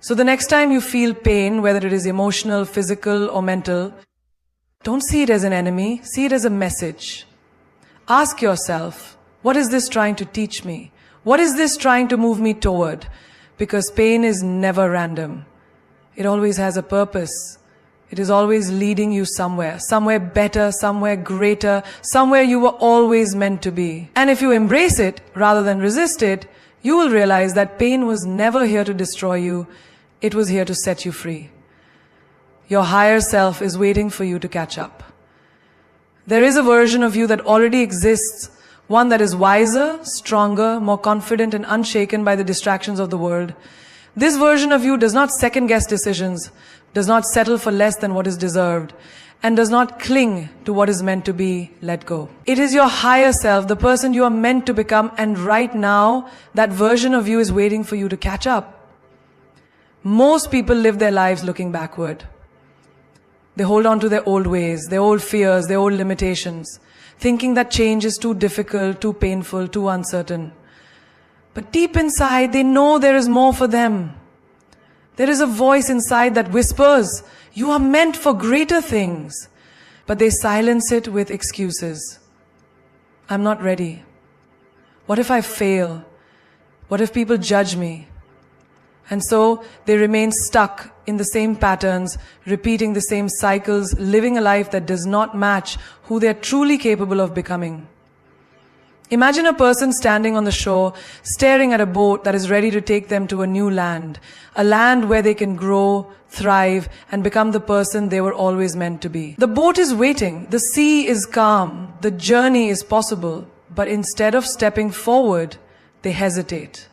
[SPEAKER 1] So the next time you feel pain, whether it is emotional, physical, or mental, don't see it as an enemy, see it as a message. Ask yourself, what is this trying to teach me? What is this trying to move me toward? Because pain is never random. It always has a purpose. It is always leading you somewhere better, somewhere greater, somewhere you were always meant to be. And if you embrace it rather than resist it, you will realize that pain was never here to destroy you. It was here to set you free. Your higher self is waiting for you to catch up. There is a version of you that already exists, one that is wiser, stronger, more confident and unshaken by the distractions of the world. This version of you does not second-guess decisions, does not settle for less than what is deserved, and does not cling to what is meant to be let go. It is your higher self, the person you are meant to become, and right now, that version of you is waiting for you to catch up. Most people live their lives looking backward. They hold on to their old ways, their old fears, their old limitations, thinking that change is too difficult, too painful, too uncertain. But deep inside, they know there is more for them. There is a voice inside that whispers, you are meant for greater things. But they silence it with excuses. I'm not ready. What if I fail? What if people judge me? And so they remain stuck in the same patterns, repeating the same cycles, living a life that does not match who they are truly capable of becoming. Imagine a person standing on the shore, staring at a boat that is ready to take them to a new land, a land where they can grow, thrive, and become the person they were always meant to be. The boat is waiting, the sea is calm, the journey is possible, but instead of stepping forward, they hesitate.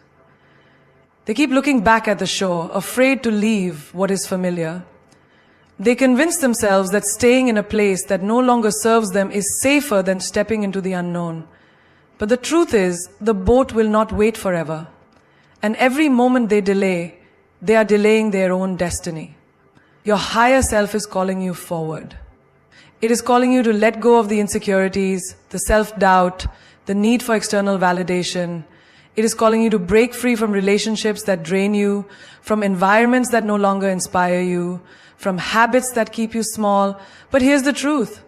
[SPEAKER 1] They keep looking back at the shore, afraid to leave what is familiar. They convince themselves that staying in a place that no longer serves them is safer than stepping into the unknown. But the truth is, the boat will not wait forever. And every moment they delay, they are delaying their own destiny. Your higher self is calling you forward. It is calling you to let go of the insecurities, the self-doubt, the need for external validation. It is calling you to break free from relationships that drain you, from environments that no longer inspire you, from habits that keep you small. But here's the truth.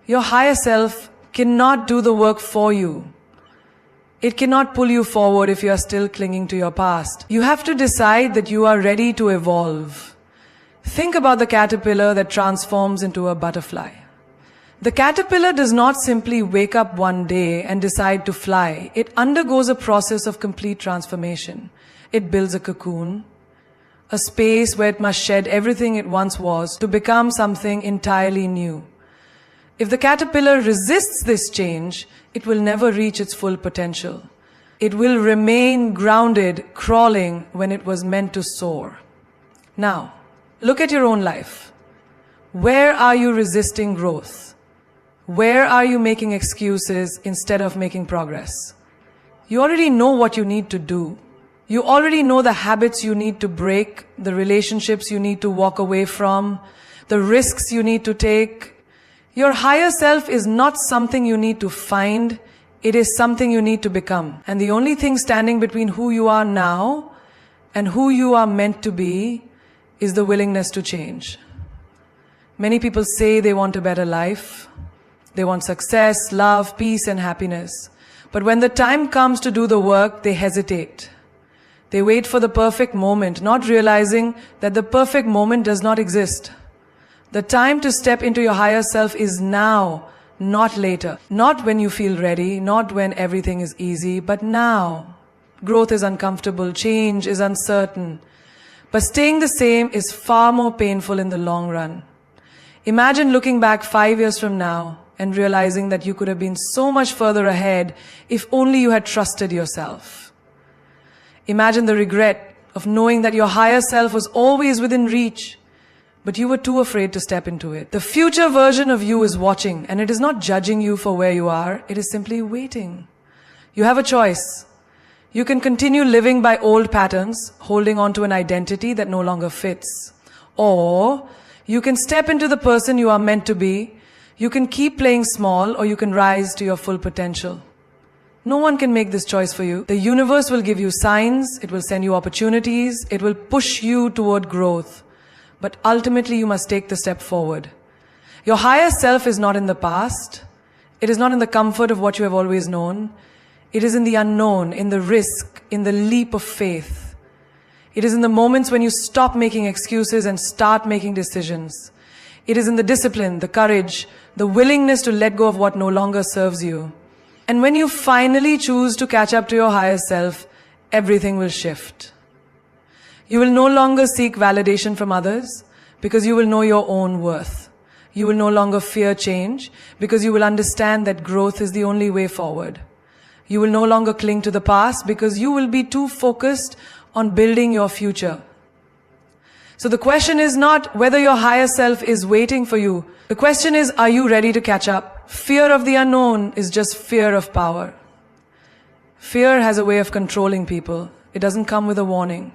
[SPEAKER 1] Your higher self cannot do the work for you. It cannot pull you forward if you are still clinging to your past. You have to decide that you are ready to evolve. Think about the caterpillar that transforms into a butterfly. The caterpillar does not simply wake up one day and decide to fly. It undergoes a process of complete transformation. It builds a cocoon, a space where it must shed everything it once was to become something entirely new. If the caterpillar resists this change, it will never reach its full potential. It will remain grounded, crawling when it was meant to soar. Now, look at your own life. Where are you resisting growth? Where are you making excuses instead of making progress? You already know what you need to do. You already know the habits you need to break, the relationships you need to walk away from, the risks you need to take. Your higher self is not something you need to find, it is something you need to become. And the only thing standing between who you are now and who you are meant to be is the willingness to change. Many people say they want a better life. They want success, love, peace, and happiness. But when the time comes to do the work, they hesitate. They wait for the perfect moment, not realizing that the perfect moment does not exist. The time to step into your higher self is now, not later. Not when you feel ready, not when everything is easy, but now. Growth is uncomfortable, change is uncertain. But staying the same is far more painful in the long run. Imagine looking back 5 years from now and realizing that you could have been so much further ahead if only you had trusted yourself. Imagine the regret of knowing that your higher self was always within reach, but you were too afraid to step into it. The future version of you is watching, and it is not judging you for where you are, it is simply waiting. You have a choice. You can continue living by old patterns, holding on to an identity that no longer fits. Or you can step into the person you are meant to be. You can keep playing small, or you can rise to your full potential. No one can make this choice for you. The universe will give you signs, it will send you opportunities, it will push you toward growth. But ultimately you must take the step forward. Your higher self is not in the past. It is not in the comfort of what you have always known. It is in the unknown, in the risk, in the leap of faith. It is in the moments when you stop making excuses and start making decisions. It is in the discipline, the courage, the willingness to let go of what no longer serves you. And when you finally choose to catch up to your higher self, everything will shift. You will no longer seek validation from others because you will know your own worth. You will no longer fear change because you will understand that growth is the only way forward. You will no longer cling to the past because you will be too focused on building your future. So the question is not whether your higher self is waiting for you. The question is, are you ready to catch up? Fear of the unknown is just fear of power. Fear has a way of controlling people. It doesn't come with a warning.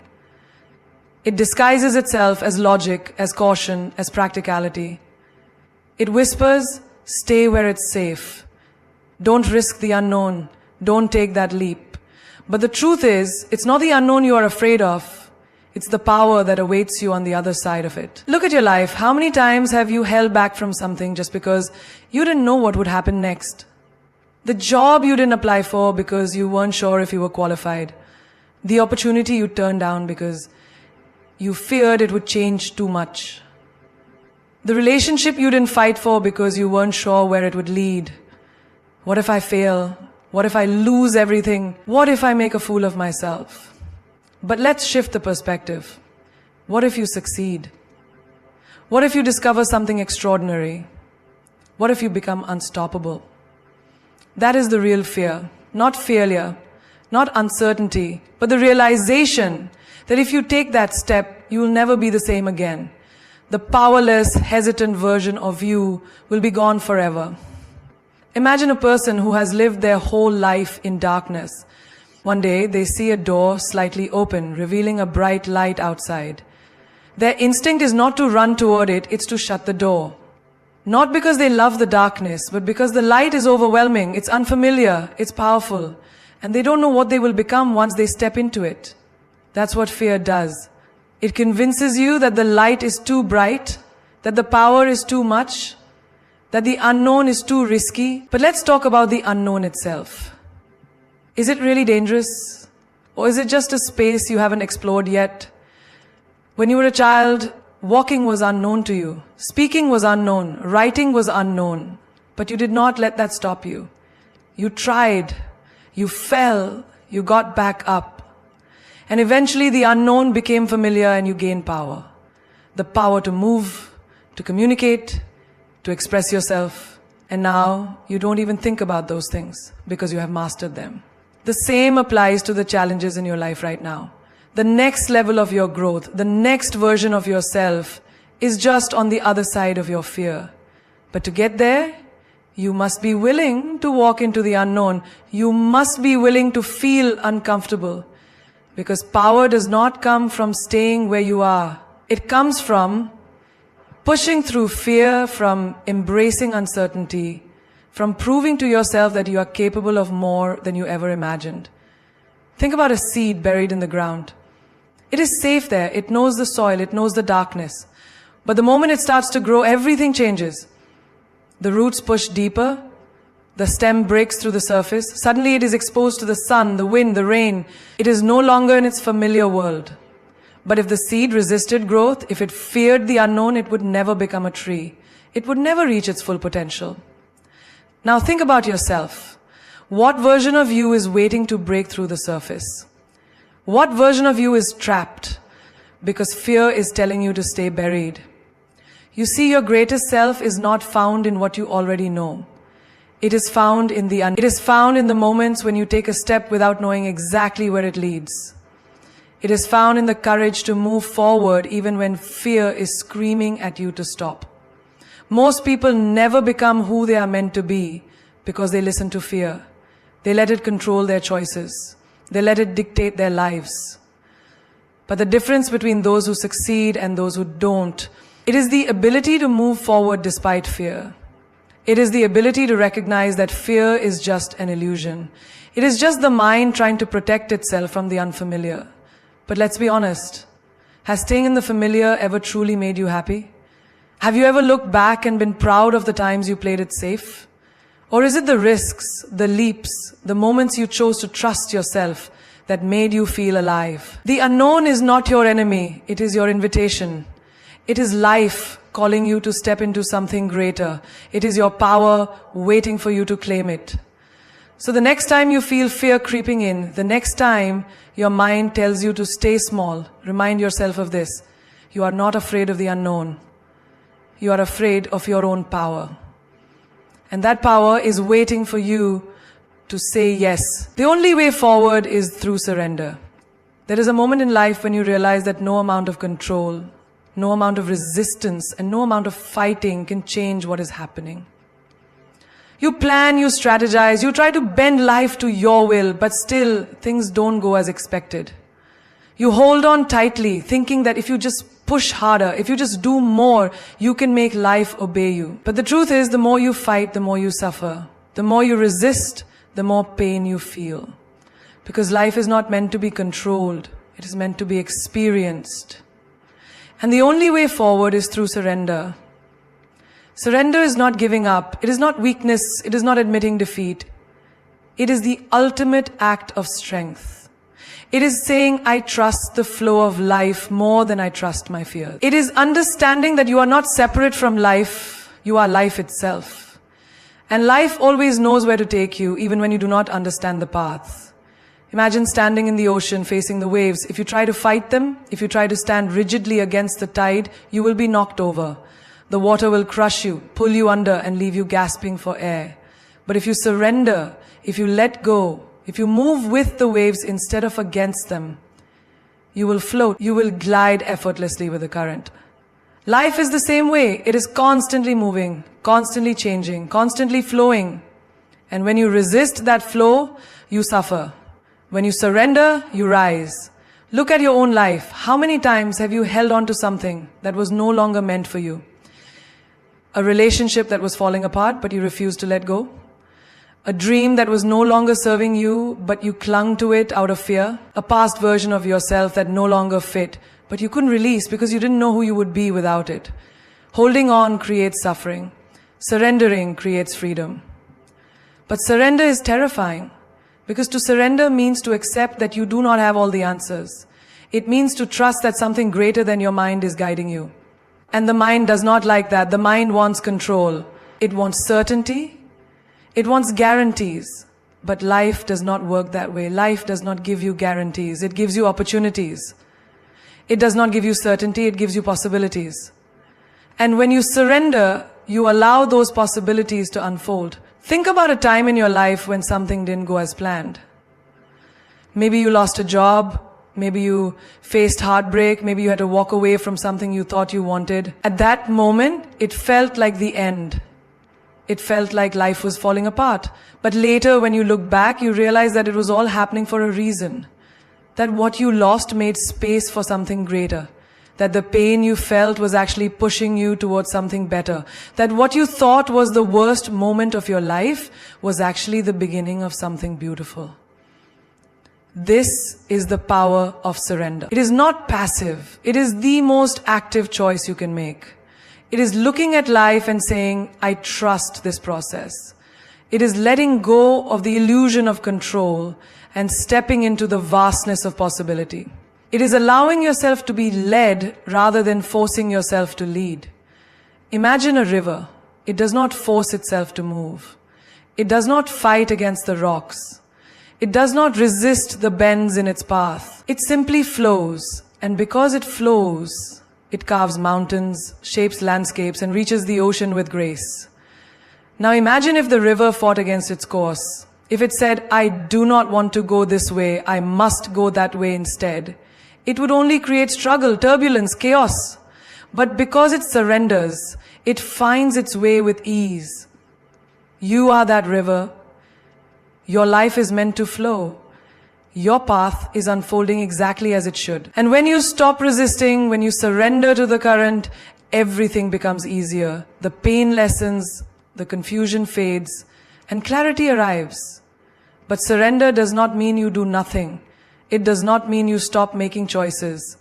[SPEAKER 1] It disguises itself as logic, as caution, as practicality. It whispers, stay where it's safe. Don't risk the unknown. Don't take that leap. But the truth is, it's not the unknown you are afraid of. It's the power that awaits you on the other side of it. Look at your life. How many times have you held back from something just because you didn't know what would happen next? The job you didn't apply for because you weren't sure if you were qualified. The opportunity you turned down because you feared it would change too much. The relationship you didn't fight for because you weren't sure where it would lead. What if I fail? What if I lose everything? What if I make a fool of myself? But let's shift the perspective. What if you succeed? What if you discover something extraordinary? What if you become unstoppable? That is the real fear. Not failure, not uncertainty, but the realization that if you take that step, you will never be the same again. The powerless, hesitant version of you will be gone forever. Imagine a person who has lived their whole life in darkness. One day, they see a door slightly open, revealing a bright light outside. Their instinct is not to run toward it, it's to shut the door. Not because they love the darkness, but because the light is overwhelming, it's unfamiliar, it's powerful, and they don't know what they will become once they step into it. That's what fear does. It convinces you that the light is too bright, that the power is too much, that the unknown is too risky. But let's talk about the unknown itself. Is it really dangerous? Or is it just a space you haven't explored yet? When you were a child, walking was unknown to you. Speaking was unknown. Writing was unknown. But you did not let that stop you. You tried. You fell. You got back up. And eventually the unknown became familiar and you gained power. The power to move, to communicate, to express yourself. And now you don't even think about those things because you have mastered them. The same applies to the challenges in your life right now. The next level of your growth, the next version of yourself is just on the other side of your fear. But to get there, you must be willing to walk into the unknown. You must be willing to feel uncomfortable. Because power does not come from staying where you are. It comes from pushing through fear, from embracing uncertainty, from proving to yourself that you are capable of more than you ever imagined. Think about a seed buried in the ground. It is safe there. It knows the soil. It knows the darkness. But the moment it starts to grow, everything changes. The roots push deeper. The stem breaks through the surface. Suddenly it is exposed to the sun, the wind, the rain. It is no longer in its familiar world. But if the seed resisted growth, if it feared the unknown, it would never become a tree. It would never reach its full potential. Now think about yourself. What version of you is waiting to break through the surface? What version of you is trapped because fear is telling you to stay buried? You see, your greatest self is not found in what you already know. It is found in the moments when you take a step without knowing exactly where it leads. It is found in the courage to move forward even when fear is screaming at you to stop. Most people never become who they are meant to be because they listen to fear. They let it control their choices. They let it dictate their lives. But the difference between those who succeed and those who don't, it is the ability to move forward despite fear. It is the ability to recognize that fear is just an illusion. It is just the mind trying to protect itself from the unfamiliar. But let's be honest, has staying in the familiar ever truly made you happy? Have you ever looked back and been proud of the times you played it safe? Or is it the risks, the leaps, the moments you chose to trust yourself that made you feel alive? The unknown is not your enemy, it is your invitation. It is life calling you to step into something greater. It is your power waiting for you to claim it. So the next time you feel fear creeping in, the next time your mind tells you to stay small, remind yourself of this. You are not afraid of the unknown. You are afraid of your own power. And that power is waiting for you to say yes. The only way forward is through surrender. There is a moment in life when you realize that no amount of control, no amount of resistance, and no amount of fighting can change what is happening. You plan, you strategize, you try to bend life to your will, but still things don't go as expected. You hold on tightly, thinking that if you just push harder, if you just do more, you can make life obey you. But the truth is, the more you fight, the more you suffer. The more you resist, the more pain you feel. Because life is not meant to be controlled, it is meant to be experienced. And the only way forward is through surrender. Surrender is not giving up. It is not weakness. It is not admitting defeat. It is the ultimate act of strength. It is saying, I trust the flow of life more than I trust my fears. It is understanding that you are not separate from life. You are life itself. And life always knows where to take you, even when you do not understand the path. Imagine standing in the ocean facing the waves. If you try to fight them, if you try to stand rigidly against the tide, you will be knocked over. The water will crush you, pull you under, and leave you gasping for air. But if you surrender, if you let go, if you move with the waves instead of against them, you will float, you will glide effortlessly with the current. Life is the same way. It is constantly moving, constantly changing, constantly flowing. And when you resist that flow, you suffer. When you surrender, you rise. Look at your own life. How many times have you held on to something that was no longer meant for you? A relationship that was falling apart, but you refused to let go. A dream that was no longer serving you, but you clung to it out of fear. A past version of yourself that no longer fit, but you couldn't release because you didn't know who you would be without it. Holding on creates suffering. Surrendering creates freedom. But surrender is terrifying, because to surrender means to accept that you do not have all the answers. It means to trust that something greater than your mind is guiding you. And the mind does not like that. The mind wants control. It wants certainty. It wants guarantees. But life does not work that way. Life does not give you guarantees. It gives you opportunities. It does not give you certainty. It gives you possibilities. And when you surrender, you allow those possibilities to unfold. Think about a time in your life when something didn't go as planned. Maybe you lost a job. Maybe you faced heartbreak. Maybe you had to walk away from something you thought you wanted. At that moment, it felt like the end. It felt like life was falling apart. But later, when you look back, you realize that it was all happening for a reason. That what you lost made space for something greater. That the pain you felt was actually pushing you towards something better. That what you thought was the worst moment of your life was actually the beginning of something beautiful. This is the power of surrender. It is not passive. It is the most active choice you can make. It is looking at life and saying, I trust this process. It is letting go of the illusion of control and stepping into the vastness of possibility. It is allowing yourself to be led rather than forcing yourself to lead. Imagine a river. It does not force itself to move. It does not fight against the rocks. It does not resist the bends in its path. It simply flows. And because it flows, it carves mountains, shapes landscapes, and reaches the ocean with grace. Now imagine if the river fought against its course. If it said, I do not want to go this way, I must go that way instead. it would only create struggle, turbulence, chaos. But because it surrenders, it finds its way with ease. You are that river. Your life is meant to flow. Your path is unfolding exactly as it should. And when you stop resisting, when you surrender to the current, everything becomes easier. The pain lessens, the confusion fades, and clarity arrives. But surrender does not mean you do nothing. It does not mean you stop making choices.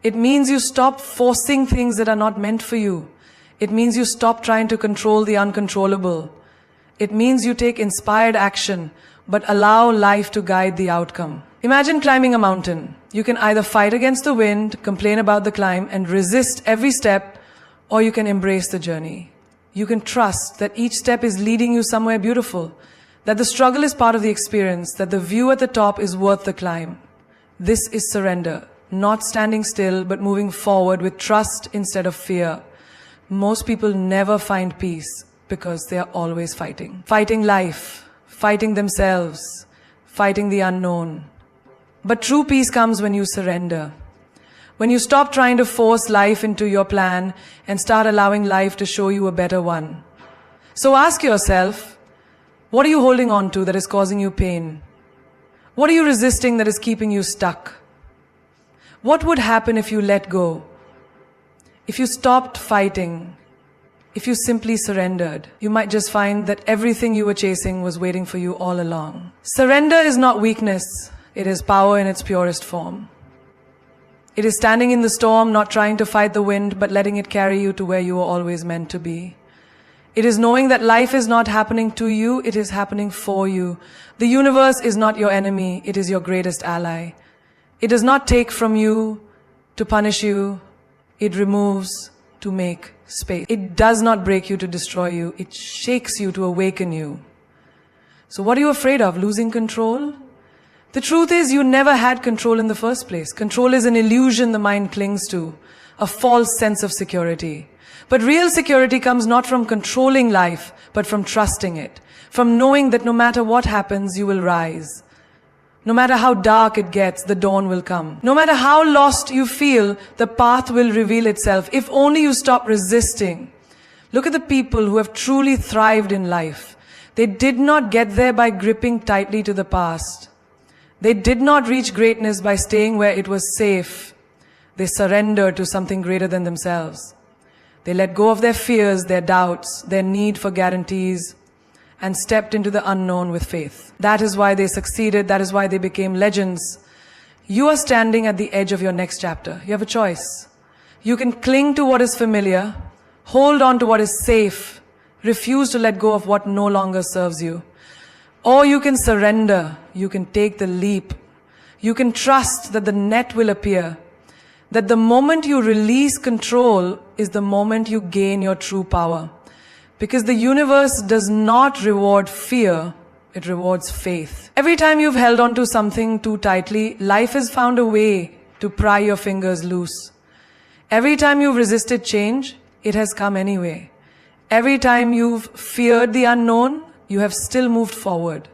[SPEAKER 1] It means you stop forcing things that are not meant for you. It means you stop trying to control the uncontrollable. It means you take inspired action, but allow life to guide the outcome. Imagine climbing a mountain. You can either fight against the wind, complain about the climb, and resist every step, or you can embrace the journey. You can trust that each step is leading you somewhere beautiful, that the struggle is part of the experience, that the view at the top is worth the climb. This is surrender, not standing still, but moving forward with trust instead of fear. Most people never find peace because they are always fighting. Fighting life, fighting themselves, fighting the unknown. But true peace comes when you surrender. When you stop trying to force life into your plan and start allowing life to show you a better one. So ask yourself, what are you holding on to that is causing you pain? What are you resisting that is keeping you stuck? What would happen if you let go? If you stopped fighting? If you simply surrendered? You might just find that everything you were chasing was waiting for you all along. Surrender is not weakness. It is power in its purest form. It is standing in the storm, not trying to fight the wind, but letting it carry you to where you were always meant to be. It is knowing that life is not happening to you, it is happening for you. The universe is not your enemy, it is your greatest ally. It does not take from you to punish you, it removes to make space. It does not break you to destroy you, it shakes you to awaken you. So what are you afraid of? Losing control? The truth is, you never had control in the first place. Control is an illusion the mind clings to, a false sense of security. But real security comes not from controlling life, but from trusting it, from knowing that no matter what happens, you will rise. No matter how dark it gets, the dawn will come. No matter how lost you feel, the path will reveal itself, if only you stop resisting. Look at the people who have truly thrived in life. They did not get there by gripping tightly to the past. They did not reach greatness by staying where it was safe. They surrendered to something greater than themselves. They let go of their fears, their doubts, their need for guarantees, and stepped into the unknown with faith. That is why they succeeded. That is why they became legends. You are standing at the edge of your next chapter. You have a choice. You can cling to what is familiar, hold on to what is safe, refuse to let go of what no longer serves you. Or you can surrender, you can take the leap. You can trust that the net will appear, that the moment you release control is the moment you gain your true power. Because the universe does not reward fear, it rewards faith. Every time you've held on to something too tightly, life has found a way to pry your fingers loose. Every time you've resisted change, it has come anyway. Every time you've feared the unknown, you have still moved forward.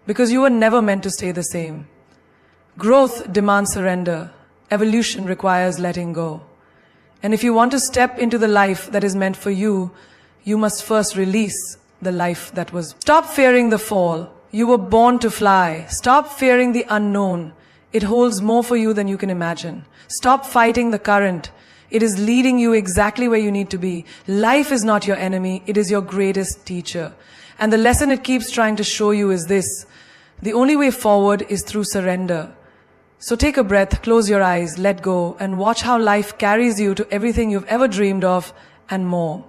[SPEAKER 1] Because you were never meant to stay the same. Growth demands surrender. Evolution requires letting go. And if you want to step into the life that is meant for you, you must first release the life that was. Stop fearing the fall. You were born to fly. Stop fearing the unknown. It holds more for you than you can imagine. Stop fighting the current. It is leading you exactly where you need to be. Life is not your enemy. It is your greatest teacher. And the lesson it keeps trying to show you is this: the only way forward is through surrender. So take a breath, close your eyes, let go, and watch how life carries you to everything you've ever dreamed of and more.